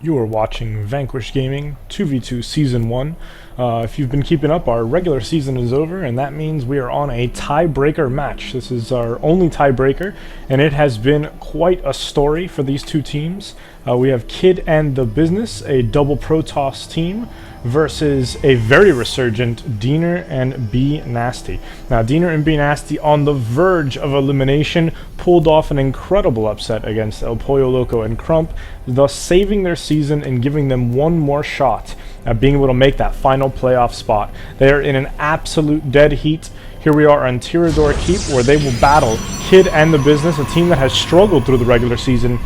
You are watching Vanquish Gaming 2v2 Season 1. If you've been keeping up, our regular season is over, and that means we are on a tiebreaker match. This is our only tiebreaker, and it has been quite a story for these two teams. We have Kid and TheBusiness, a double Protoss team, versus a very resurgent Diener and bnasty. Now, Diener and bnasty on the verge of elimination pulled off an incredible upset against El Pollo Loco and Crump, thus saving their season and giving them one more shot at being able to make that final playoff spot. They are in an absolute dead heat. Here we are on TIEBREAKER Keep, where they will battle Kid and TheBusiness, a team that has struggled through the regular season,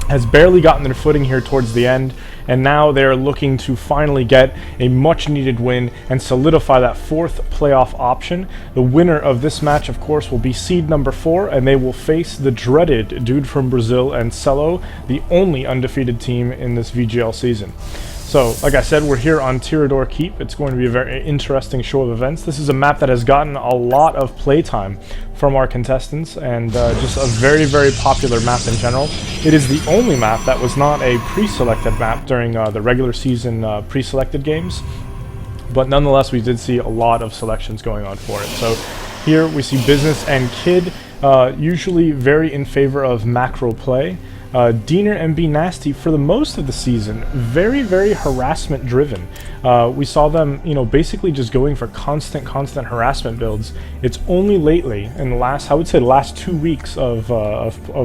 has barely gotten their footing here towards the end, and now they're looking to finally get a much needed win and solidify that fourth playoff option. The winner of this match, of course, will be seed number 4, and they will face the dreaded dude from Brazil and Cello, the only undefeated team in this VGL season. So, like I said, we're here on TIEBREAKER Keep. It's going to be a very interesting show of events. This is a map that has gotten a lot of playtime from our contestants, and just a very, very popular map in general. It is the only map that was not a pre-selected map during the regular season pre-selected games, but nonetheless, we did see a lot of selections going on for it. So here we see Business and Kid, usually very in favor of macro play. Diener and bnasty, for the most of the season, very, very harassment driven. We saw them, basically just going for constant harassment builds. It's only lately, in the last, I would say the last 2 weeks of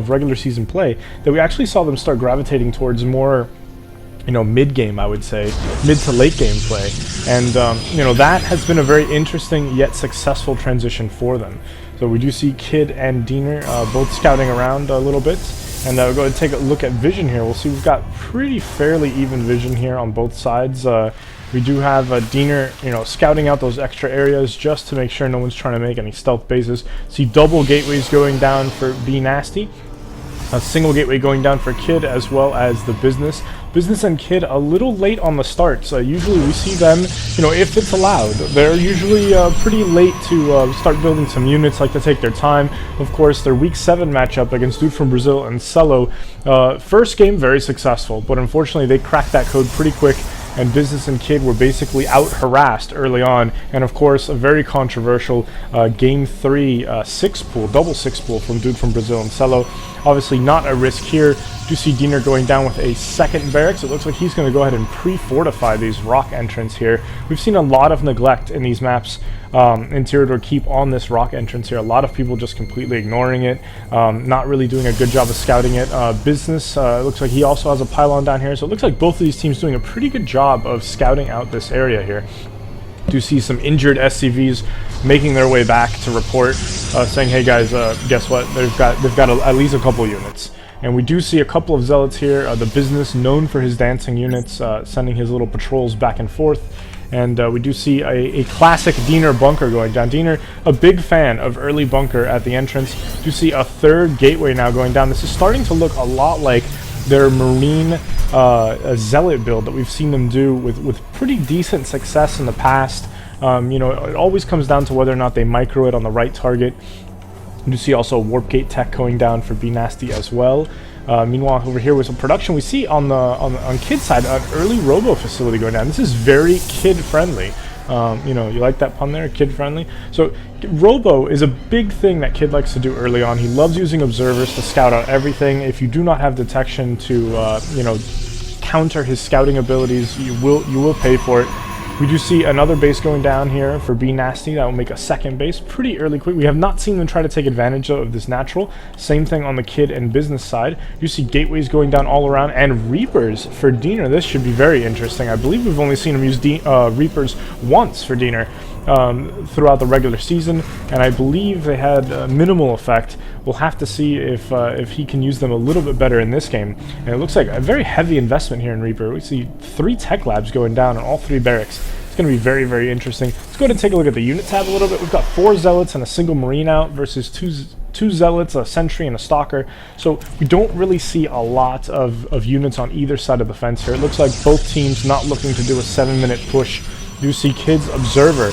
regular season play, that we actually saw them start gravitating towards more, mid-game, I would say, mid to late game play. And, that has been a very interesting yet successful transition for them. So we do see Kid and Diener both scouting around a little bit. And we'll go ahead and take a look at vision here. We'll see we've got pretty fairly even vision here on both sides. We do have Diener, scouting out those extra areas just to make sure no one's trying to make any stealth bases. See double gateways going down for bnasty. A single gateway going down for Kid, as well as TheBusiness. Business and Kid a little late on the start, so usually we see them, if it's allowed. They're usually pretty late to start building some units, like to take their time. Of course, their Week 7 matchup against dude from Brazil and Cello, first game very successful, but unfortunately they cracked that code pretty quick, and Business and Kid were basically out-harassed early on. And of course, a very controversial Game 3 6-pool, double 6-pool from dude from Brazil and Cello. Obviously not a risk here. Do see Diener going down with a second barracks. It looks like he's going to go ahead and pre-fortify these rock entrance here. We've seen a lot of neglect in these maps in TIEBREAKER Keep on this rock entrance here. A lot of people just completely ignoring it, not really doing a good job of scouting it. Business looks like he also has a pylon down here, so it looks like both of these teams doing a pretty good job of scouting out this area here. Do see some injured SCVs making their way back to report, saying, "Hey guys, guess what? They've got at least a couple units." And we do see a couple of zealots here. TheBusiness, known for his dancing units, sending his little patrols back and forth. And we do see a classic Diener bunker going down. Diener, a big fan of early bunker at the entrance. Do see a third gateway now going down. This is starting to look a lot like their marine zealot build that we've seen them do with pretty decent success in the past. It always comes down to whether or not they micro it on the right target. You see also warp gate tech going down for bnasty as well. Meanwhile, over here with some production, we see on Kid's side an early robo facility going down. This is very kid friendly. You like that pun there, kid friendly? So robo is a big thing that Kid likes to do early on. He loves using observers to scout out everything. If you do not have detection to counter his scouting abilities, you will pay for it. We do see another base going down here for bnasty. That will make a second base pretty early quick. We have not seen them try to take advantage of this natural. Same thing on the Kid and Business side. You see gateways going down all around, and Reapers for Diener. This should be very interesting. I believe we've only seen him use Reapers once for Diener throughout the regular season, and I believe they had minimal effect. We'll have to see if he can use them a little bit better in this game. And it looks like a very heavy investment here in Reaper. We see 3 tech labs going down on all 3 barracks. It's going to be very, very interesting. Let's go ahead and take a look at the unit tab a little bit. We've got 4 zealots and a single marine out versus two zealots, a sentry, and a stalker. So we don't really see a lot of units on either side of the fence here. It looks like both teams not looking to do a 7-minute push. Do see Kid's observer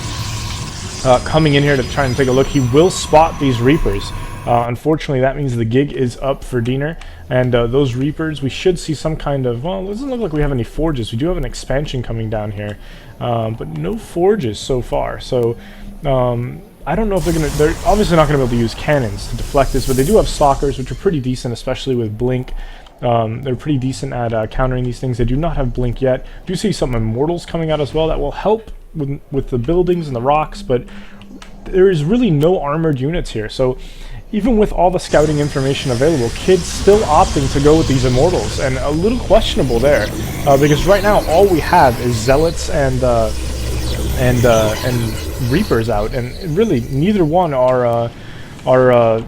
coming in here to try and take a look. He will spot these Reapers. Unfortunately, that means the gig is up for Diener, and those Reapers, we should see some kind of, well, it doesn't look like we have any forges. We do have an expansion coming down here, but no forges so far. So I don't know if they're obviously not going to be able to use cannons to deflect this, but they do have stalkers, which are pretty decent, especially with blink. They're pretty decent at countering these things. They do not have blink yet. Do see some immortals coming out as well that will help with the buildings and the rocks, but there is really no armored units here. So even with all the scouting information available, kids still opting to go with these immortals, and a little questionable there, because right now all we have is zealots and Reapers out, and really neither one are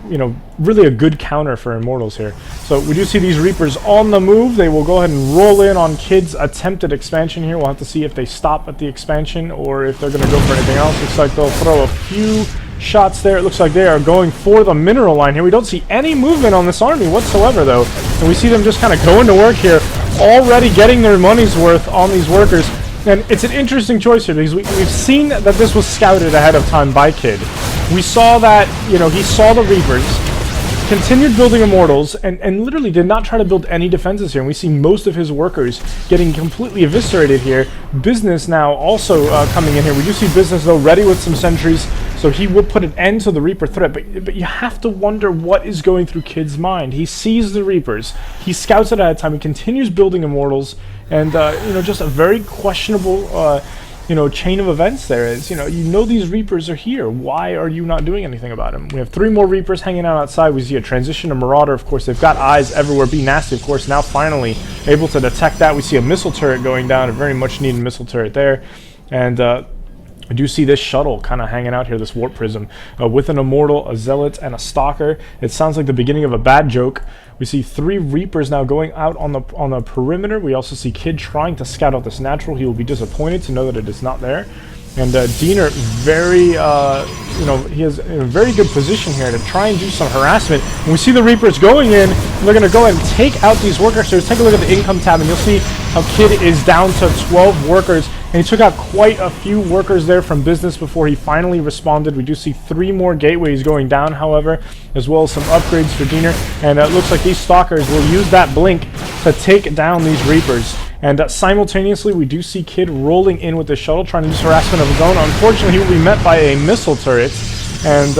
you know, really a good counter for immortals here. So we do see these Reapers on the move. They will go ahead and roll in on kids' attempted expansion here. We'll have to see if they stop at the expansion or if they're going to go for anything else. Looks like they'll throw a few shots there. It looks like they are going for the mineral line here. We don't see any movement on this army whatsoever, though, and we see them just kind of going to work here, already getting their money's worth on these workers. And it's an interesting choice here because we've seen that this was scouted ahead of time by Kid. We saw that, you know, he saw the Reapers, continued building immortals, and literally did not try to build any defenses here. And we see most of his workers getting completely eviscerated here. Business now also coming in here. We do see Business, though, ready with some sentries, so he will put an end to the Reaper threat. But you have to wonder what is going through Kid's mind. He sees the Reapers, he scouts it ahead of time, he continues building immortals, and you know, just a very questionable you know, chain of events there is, you know these Reapers are here. Why are you not doing anything about them? We have 3 more Reapers hanging out outside. We see a transition to Marauder. Of course, they've got eyes everywhere. bnasty, of course, now finally able to detect that. We see a missile turret going down, a very much needed missile turret there. And I do see this shuttle kind of hanging out here, this warp prism, with an immortal, a zealot, and a stalker. It sounds like the beginning of a bad joke. We see 3 Reapers now going out on the perimeter. We also see Kid trying to scout out this natural. He will be disappointed to know that it is not there. And Diener, very, you know, he is in a very good position here to try and do some harassment. And we see the Reapers going in, and they're going to go ahead and take out these workers. So let's take a look at the income tab, and you'll see how Kid is down to 12 workers. And he took out quite a few workers there from Business before he finally responded. We do see 3 more gateways going down, however, as well as some upgrades for Diener. And it looks like these stalkers will use that blink to take down these Reapers. And simultaneously, we do see Kid rolling in with the shuttle, trying to do harassment of his own. Unfortunately, he will be met by a missile turret. And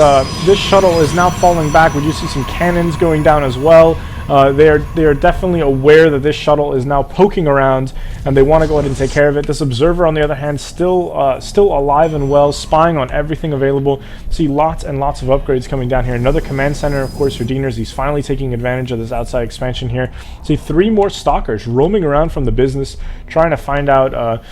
this shuttle is now falling back. We do see some cannons going down as well. They are definitely aware that this shuttle is now poking around, and they want to go ahead and take care of it. This observer, on the other hand, still alive and well, spying on everything available. See lots and lots of upgrades coming down here. Another command center, of course, for Dieners. He's finally taking advantage of this outside expansion here. See 3 more stalkers roaming around from the Business, trying to find out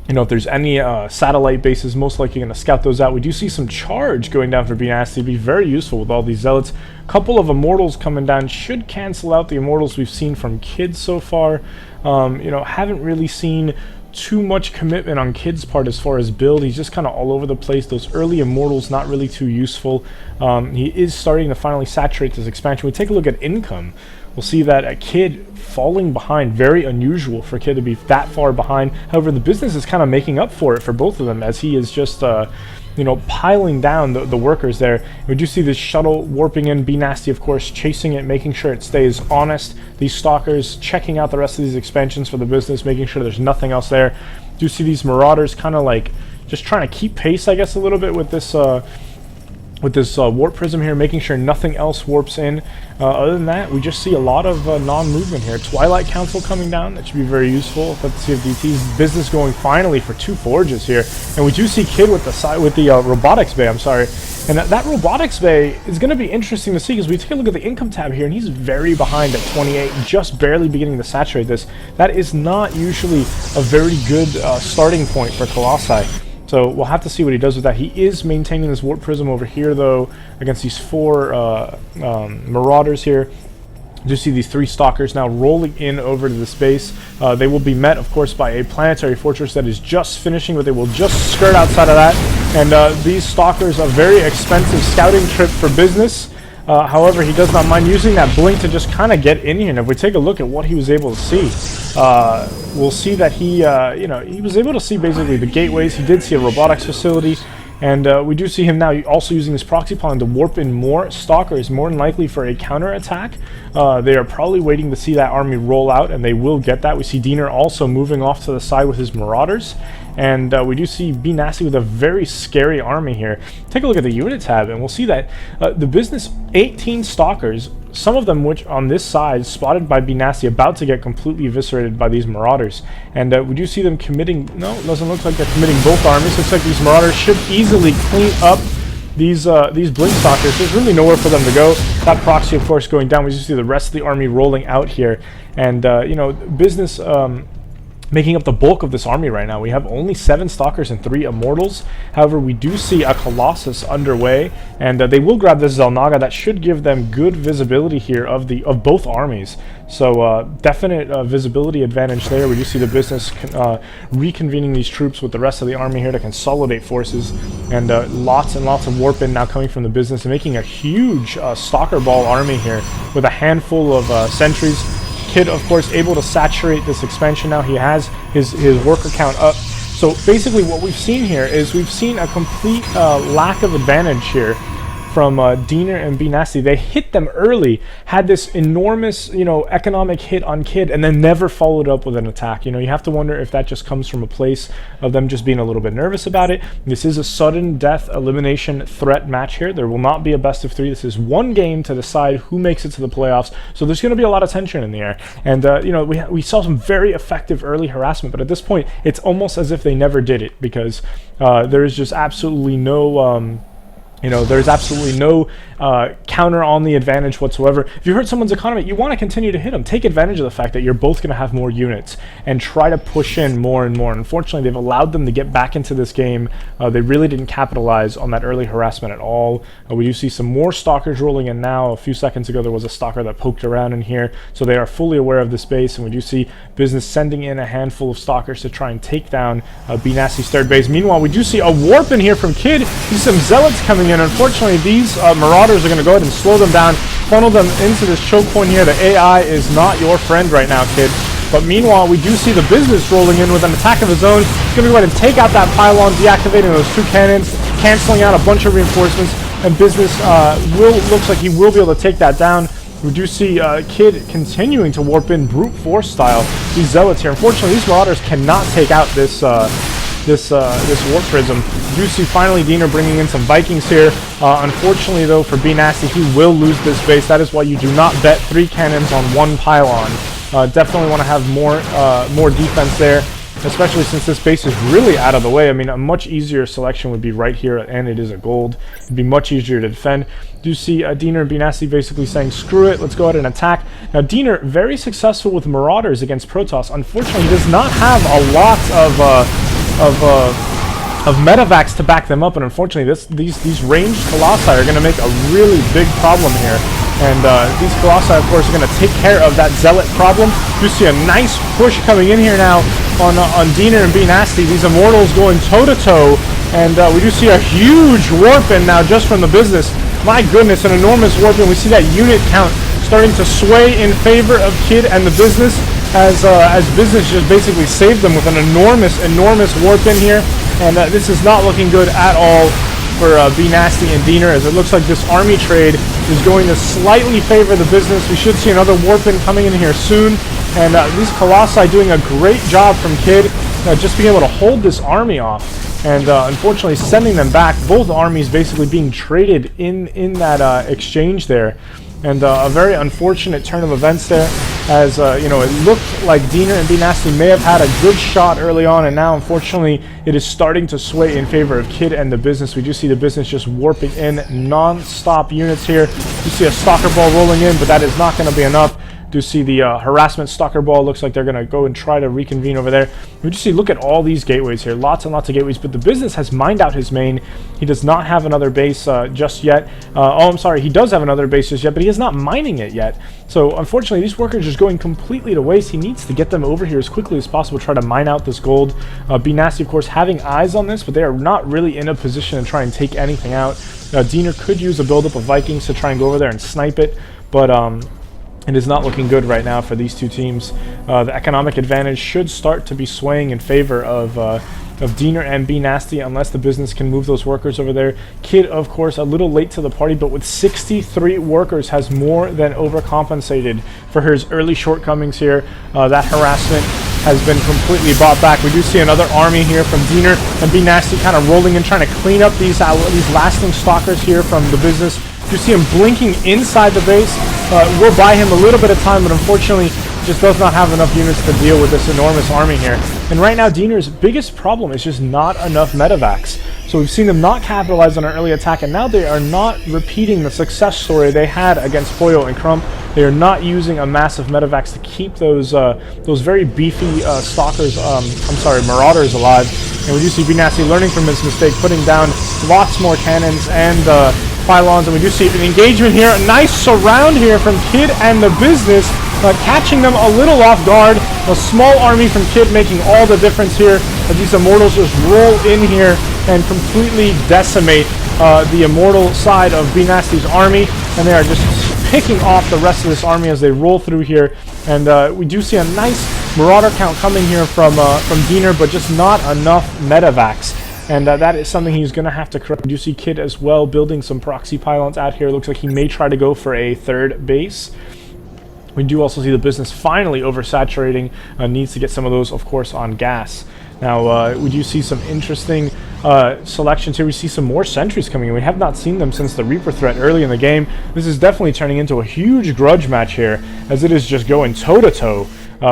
you know, if there's any satellite bases, most likely going to scout those out. We do see some charge going down for bnasty. Be very useful with all these zealots. A couple of immortals coming down should cancel out the immortals we've seen from Kid so far. You know, haven't really seen too much commitment on Kid's part as far as build. He's just kind of all over the place. Those early immortals not really too useful. He is starting to finally saturate this expansion. We take a look at income. We'll see that a Kid falling behind, very unusual for Kid to be that far behind. However, the Business is kind of making up for it for both of them, as he is just you know, piling down the workers there. We do see this shuttle warping in, bnasty, of course, chasing it, making sure it stays honest. These stalkers checking out the rest of these expansions for the Business, making sure there's nothing else there. Do see these Marauders kind of like just trying to keep pace, I guess, a little bit with this warp prism here, making sure nothing else warps in. Other than that, we just see a lot of non-movement here. Twilight Council coming down, that should be very useful. Let's see if DT's Business going finally for 2 forges here, and we do see Kid with the robotics bay. I'm sorry, and that robotics bay is going to be interesting to see, because we take a look at the income tab here, and he's very behind at 28, just barely beginning to saturate this. That is not usually a very good starting point for Colossi. So we'll have to see what he does with that. He is maintaining this warp prism over here, though, against these 4 Marauders here. You see these 3 stalkers now rolling in over to the space. They will be met, of course, by a planetary fortress that is just finishing, but they will just skirt outside of that. And these stalkers, a very expensive scouting trip for Business. However, he does not mind using that blink to just kind of get in here. And if we take a look at what he was able to see, we'll see that he, you know, he was able to see basically the gateways. He did see a robotics facility. And we do see him now also using this proxy pawn to warp in more stalkers, more than likely for a counter attack. They are probably waiting to see that army roll out, and they will get that. We see Diener also moving off to the side with his Marauders. And we do see bnasty with a very scary army here. Take a look at the unit tab, and we'll see that the business 18 stalkers, some of them which on this side spotted by bnasty, about to get completely eviscerated by these Marauders. And we do see them committing, no, it doesn't look like they're committing both armies. Looks like these Marauders should easily clean up these blink stalkers. There's really nowhere for them to go. That proxy, of course, going down. We just see the rest of the army rolling out here. And you know, business making up the bulk of this army right now. We have only 7 stalkers and 3 immortals. However, we do see a Colossus underway, and they will grab this Xel'Naga. That should give them good visibility here of both armies. So definite visibility advantage there. We do see the business reconvening these troops with the rest of the army here to consolidate forces, and lots and lots of warp in now coming from the business and making a huge stalker ball army here with a handful of sentries. Kid, of course, able to saturate this expansion now. He has his worker count up. So basically what we've seen here is we've seen a complete lack of advantage here from Diener and bnasty. They hit them early, had this enormous, you know, economic hit on Kid, and then never followed up with an attack. You know, you have to wonder if that just comes from a place of them just being a little bit nervous about it. This is a sudden death elimination threat match here. There will not be a best of 3. This is one game to decide who makes it to the playoffs. So there's going to be a lot of tension in the air. And, you know, we saw some very effective early harassment, but at this point, it's almost as if they never did it, because there is just absolutely no... you know, there's absolutely no counter on the advantage whatsoever. If you hurt someone's economy, you want to continue to hit them. Take advantage of the fact that you're both going to have more units and try to push in more and more. Unfortunately, they've allowed them to get back into this game. They really didn't capitalize on that early harassment at all. We do see some more stalkers rolling in now. A few seconds ago, there was a stalker that poked around in here, so they are fully aware of this base, and we do see business sending in a handful of stalkers to try and take down bnasty's third base. Meanwhile, we do see a warp in here from Kid. See some zealots coming in. Unfortunately, these Marauders are going to go ahead and slow them down, funnel them into this choke point here. The AI is not your friend right now, Kid. But meanwhile, we do see the business rolling in with an attack of his own. He's going to go ahead and take out that pylon, deactivating those 2 cannons, canceling out a bunch of reinforcements, and business looks like he will be able to take that down. We do see Kid continuing to warp in brute force style these zealots here. Unfortunately, these Marauders cannot take out this warp prism. You do see finally Diener bringing in some Vikings here. Unfortunately, though, for bnasty, he will lose this base. That is why you do not bet 3 cannons on 1 pylon. Definitely want to have more defense there, especially since this base is really out of the way. I mean, a much easier selection would be right here, and it is a gold. It'd be much easier to defend. Do see Diener and bnasty basically saying, screw it, let's go ahead and attack. Now, Diener, very successful with Marauders against Protoss. Unfortunately, he does not have a lot of medevacs to back them up, and unfortunately these ranged Colossi are going to make a really big problem here. And these Colossi, of course, are going to take care of that Zealot problem. You see a nice push coming in here now on Diener and bnasty. These Immortals going toe-to-toe, and we do see a huge warp in now just from the business. My goodness, an enormous warp in. We see that unit count starting to sway in favor of Kid and the business, as business just basically saved them with an enormous warp in here. And this is not looking good at all for bnasty and Diener, as it looks like this army trade is going to slightly favor the business. We should see another warp in coming in here soon. And these Colossi doing a great job from Kid, just being able to hold this army off. And unfortunately sending them back, both armies basically being traded in that exchange there. And a very unfortunate turn of events there, as you know, it looked like Diener and bnasty may have had a good shot early on, and now unfortunately it is starting to sway in favor of Kid and the business. We do see the business just warping in non-stop units here. You see a stalker ball rolling in, but that is not going to be enough. Do see the harassment stalker ball. Looks like they're going to go and try to reconvene over there. We just see, look at all these gateways here. Lots and lots of gateways, but the business has mined out his main. He does not have another base just yet. Oh, I'm sorry. He does have another base just yet, but he is not mining it yet. So, unfortunately, these workers are just going completely to waste. He needs to get them over here as quickly as possible, try to mine out this gold. bnasty, of course, having eyes on this, but they are not really in a position to try and take anything out. Diener could use a buildup of Vikings to try and go over there and snipe it, but It is not looking good right now for these two teams. The economic advantage should start to be swaying in favor of Diener and bnasty, unless the business can move those workers over there. Kid, of course, a little late to the party, but with 63 workers, has more than overcompensated for his early shortcomings here. That harassment has been completely bought back. We do see another army here from Diener and bnasty kind of rolling in, trying to clean up these lasting stalkers here from the business. You see him blinking inside the base. We'll buy him a little bit of time, but unfortunately just does not have enough units to deal with this enormous army here. And right now, Diener's biggest problem is just not enough medevacs. So we've seen them not capitalize on an early attack, and now they are not repeating the success story they had against Foyo and Crump. They are not using a massive medevacs to keep those very beefy stalkers, marauders alive. And we do see bnasty learning from his mistake, putting down lots more cannons and pylons, and we do see an engagement here. A nice surround here from Kid and the business, catching them a little off guard. A small army from Kid making all the difference here, as these immortals just roll in here and completely decimate the immortal side of bnasty's army, and they are just picking off the rest of this army as they roll through here. And we do see a nice marauder count coming here from Diener, but just not enough medevacs. And that is something he's going to have to correct. We do see Kid as well building some proxy pylons out here. Looks like he may try to go for a third base. We do also see the business finally oversaturating. Needs to get some of those, of course, on gas. Now, we do see some interesting selections here. We see some more sentries coming in. We have not seen them since the Reaper threat early in the game. This is definitely turning into a huge grudge match here, as it is just going toe-to-toe.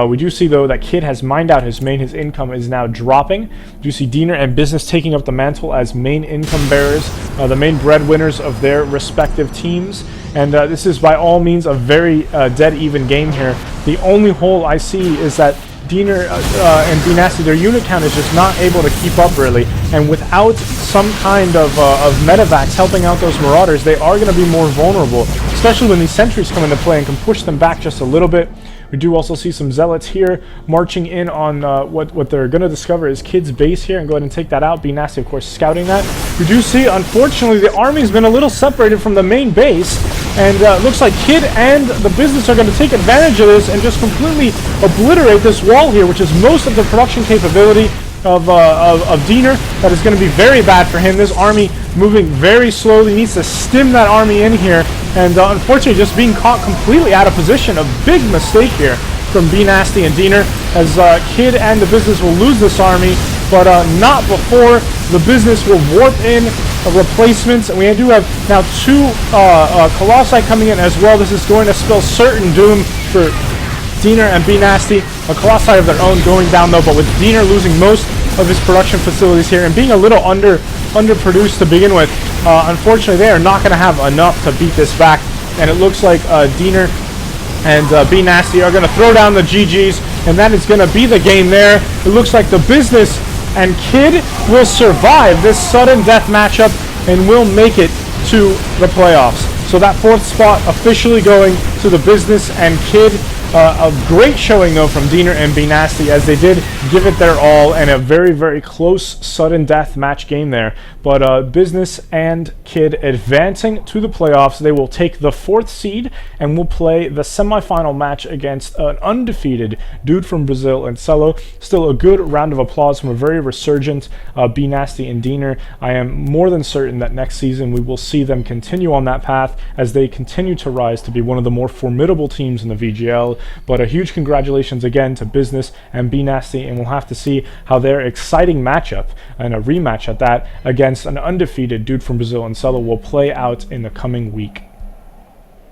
We do see, though, that Kid has mined out his main. His income is now dropping. We do see Diener and business taking up the mantle as main income bearers, the main breadwinners of their respective teams. And this is by all means a very dead even game here. The only hole I see is that Diener and bnasty, their unit count is just not able to keep up, really. And without some kind of medevacs helping out those marauders, they are going to be more vulnerable, especially when these sentries come into play and can push them back just a little bit. We do also see some zealots here marching in on what they're going to discover is Kid's base here, and go ahead and take that out. bnasty, of course, scouting that. We do see, unfortunately, the army's been a little separated from the main base, and looks like Kid and the business are going to take advantage of this and just completely obliterate this wall here, which is most of the production capability of Diener. That is going to be very bad for him. This army moving very slowly, needs to stem that army in here, and unfortunately just being caught completely out of position. A big mistake here from bnasty and Diener, as Kid and the business will lose this army, but not before the business will warp in replacements. And we do have now two Colossi coming in as well. This is going to spell certain doom for Diener and bnasty. A Colossi of their own going down, though, but with Diener losing most of his production facilities here and being a little underproduced to begin with, unfortunately they are not going to have enough to beat this back. And it looks like Diener and bnasty are going to throw down the GGs, and that is going to be the game there. It looks like the business and Kid will survive this sudden death matchup and will make it to the playoffs. So that fourth spot officially going to the business and Kid. A great showing, though, from Diener and bnasty, as they did give it their all, and a very, very close sudden death match game there. But business and Kid advancing to the playoffs. They will take the 4th seed and will play the semifinal match against an undefeated dude from Brazil and Celo. Still a good round of applause from a very resurgent bnasty and Diener. I am more than certain that next season we will see them continue on that path as they continue to rise to be one of the more formidable teams in the VGL. But a huge congratulations again to business and bnasty, and we'll have to see how their exciting matchup, and a rematch at that, against an undefeated dude from Brazil and Celo will play out in the coming week.